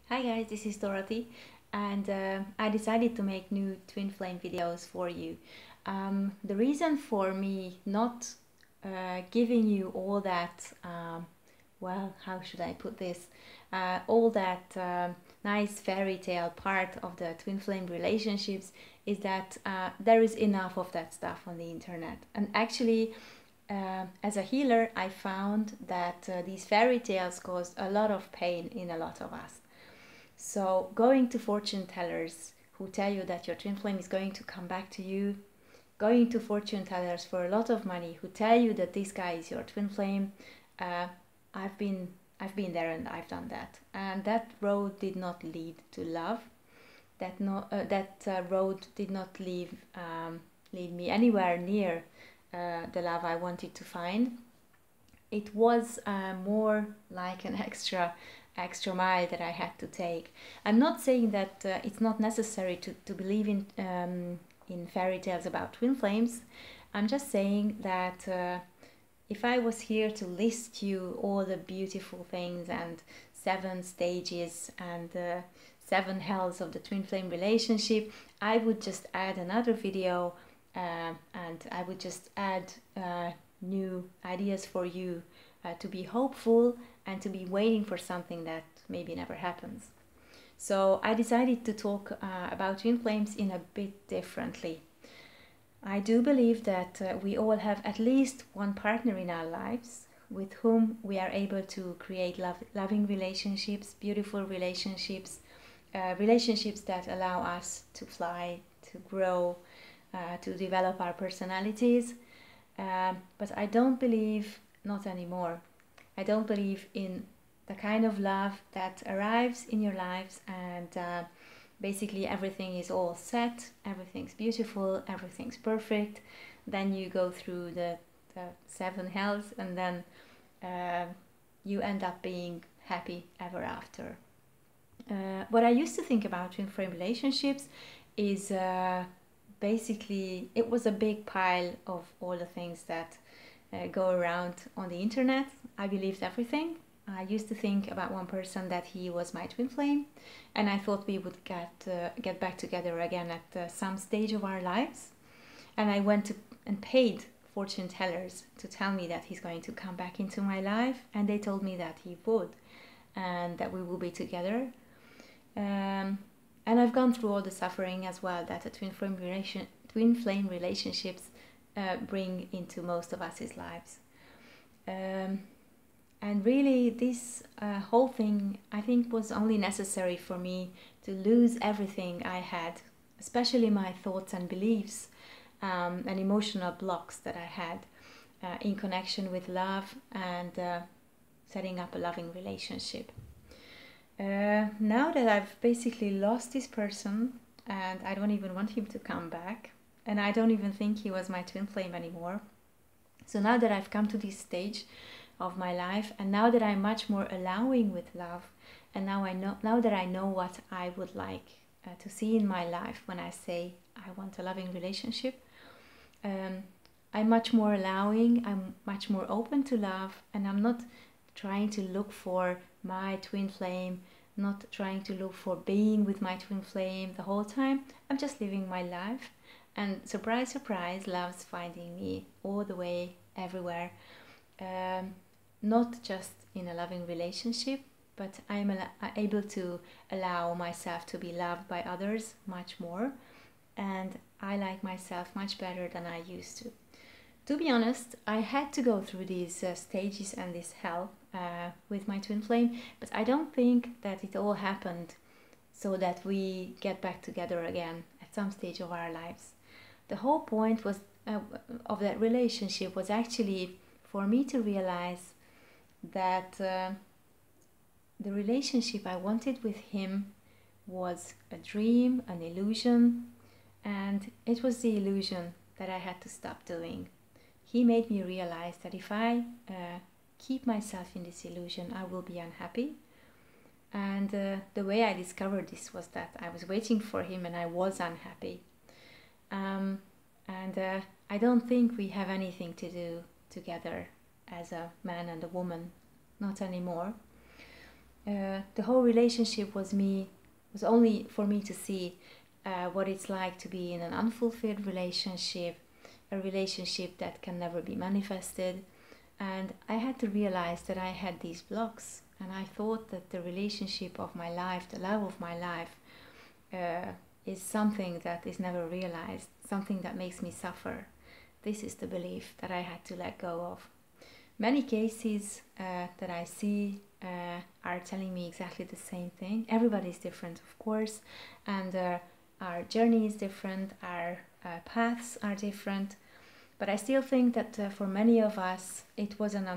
Hi guys, this is Dorothy, and I decided to make new twin flame videos for you. The reason for me not giving you all that, well, how should I put this? All that nice fairy tale part of the twin flame relationships is that there is enough of that stuff on the internet. And actually, as a healer, I found that these fairy tales caused a lot of pain in a lot of us. So, going to fortune tellers who tell you that your twin flame is going to come back to you, going to fortune tellers for a lot of money who tell you that this guy is your twin flame, uh, I've been I've been there and I've done that, and that road did not lead to love. That road did not lead me anywhere near the love I wanted to find. It was more like an extra mile that I had to take. I'm not saying that it's not necessary to believe in fairy tales about twin flames. I'm just saying that if I was here to list you all the beautiful things and 7 stages and 7 hells of the twin flame relationship, I would just add another video and I would just add new ideas for you to be hopeful and to be waiting for something that maybe never happens. So I decided to talk about twin flames in a bit differently. I do believe that we all have at least one partner in our lives with whom we are able to create loving relationships, beautiful relationships, relationships that allow us to fly, to grow, to develop our personalities. But I don't believe, not anymore, I don't believe in the kind of love that arrives in your lives and basically everything is all set, everything's beautiful, everything's perfect. Then you go through the 7 hells and then you end up being happy ever after. What I used to think about twin flame relationships is basically it was a big pile of all the things that go around on the internet. I believed everything. I used to think about one person that he was my twin flame, and I thought we would get back together again at some stage of our lives. And I went to and paid fortune tellers to tell me that he's going to come back into my life, and they told me that he would, and that we will be together. And I've gone through all the suffering as well that a twin flame relationships bring into most of us' lives. And really, this whole thing, I think, was only necessary for me to lose everything I had, especially my thoughts and beliefs and emotional blocks that I had in connection with love and setting up a loving relationship. Now that I've basically lost this person and I don't even want him to come back, and I don't even think he was my twin flame anymore. So now that I've come to this stage of my life, and now that I'm much more allowing with love, and now that I know what I would like to see in my life when I say I want a loving relationship, I'm much more allowing, I'm much more open to love, and I'm not trying to look for my twin flame, not trying to look for being with my twin flame the whole time. I'm just living my life, and surprise, surprise, love's finding me all the way, everywhere. Not just in a loving relationship, but I'm able to allow myself to be loved by others much more, and I like myself much better than I used to. To be honest, I had to go through these stages and this hell with my twin flame, but I don't think that it all happened so that we get back together again at some stage of our lives. The whole point was of that relationship was actually for me to realize that the relationship I wanted with him was a dream, an illusion, and it was the illusion that I had to stop doing. He made me realize that if I keep myself in this illusion, I will be unhappy. And the way I discovered this was that I was waiting for him and I was unhappy. And I don't think we have anything to do together as a man and a woman, not anymore. the whole relationship was only for me to see what it's like to be in an unfulfilled relationship, a relationship that can never be manifested. And I had to realize that I had these blocks, and I thought that the relationship of my life, the love of my life, is something that is never realized, something that makes me suffer. This is the belief that I had to let go of. Many cases that I see are telling me exactly the same thing. Everybody is different, of course, and our journey is different, our paths are different, but I still think that for many of us it was an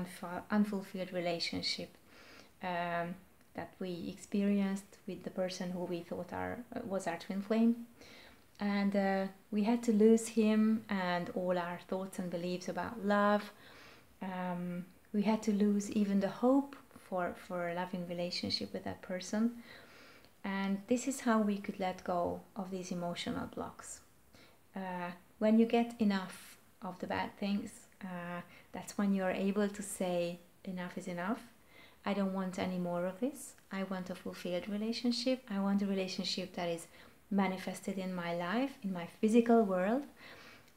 unfulfilled relationship that we experienced with the person who we thought was our twin flame, and we had to lose him and all our thoughts and beliefs about love. We had to lose even the hope for a loving relationship with that person. And this is how we could let go of these emotional blocks. When you get enough of the bad things, that's when you're able to say enough is enough. I don't want any more of this. I want a fulfilled relationship. I want a relationship that is manifested in my life, in my physical world.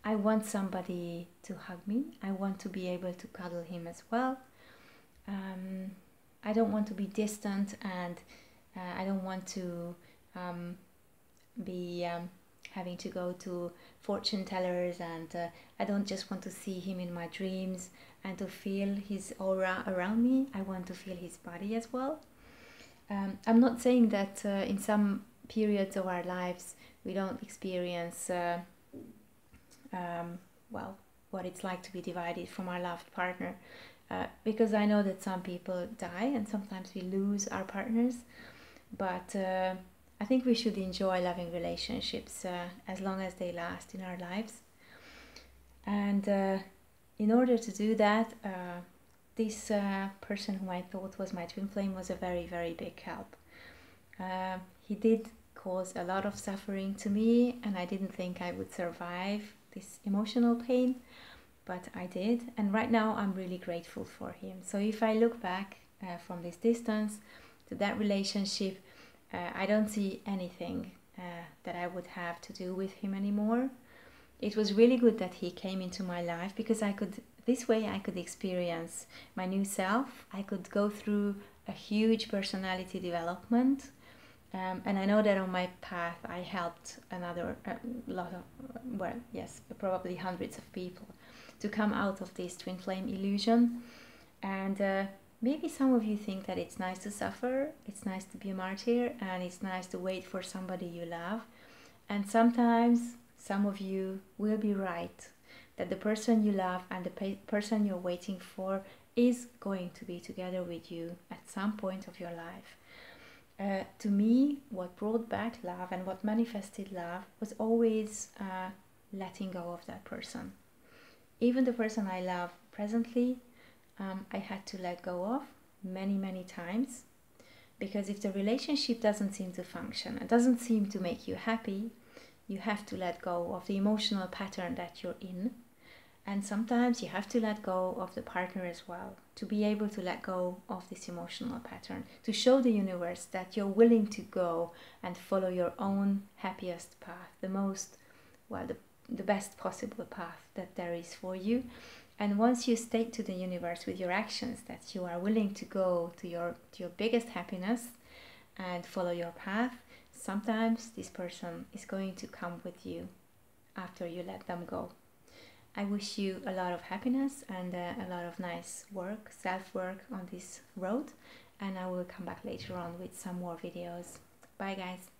I want somebody to hug me. I want to be able to cuddle him as well. I don't want to be distant, and I don't want to be having to go to fortune tellers, and I don't just want to see him in my dreams and to feel his aura around me. I want to feel his body as well. I'm not saying that in some periods of our lives we don't experience what it's like to be divided from our loved partner, because I know that some people die and sometimes we lose our partners, but I think we should enjoy loving relationships as long as they last in our lives. And in order to do that, this person who I thought was my twin flame was a very, very big help. He did cause a lot of suffering to me, and I didn't think I would survive this emotional pain, but I did, and right now I'm really grateful for him. So if I look back from this distance to that relationship, I don't see anything that I would have to do with him anymore. It was really good that he came into my life, because this way I could experience my new self. I could go through a huge personality development. And I know that on my path I helped probably hundreds of people to come out of this twin flame illusion. And maybe some of you think that it's nice to suffer, it's nice to be a martyr, and it's nice to wait for somebody you love. And sometimes some of you will be right, that the person you love and the person you're waiting for is going to be together with you at some point of your life. To me, what brought back love and what manifested love was always letting go of that person. Even the person I love presently, I had to let go of many, many times, because if the relationship doesn't seem to function and doesn't seem to make you happy, you have to let go of the emotional pattern that you're in. And sometimes you have to let go of the partner as well, to be able to let go of this emotional pattern, to show the universe that you're willing to go and follow your own happiest path, the best possible path that there is for you. And once you state to the universe with your actions that you are willing to go to your biggest happiness and follow your path, sometimes this person is going to come with you after you let them go. I wish you a lot of happiness and a lot of nice work, self-work on this road, and I will come back later on with some more videos. Bye guys!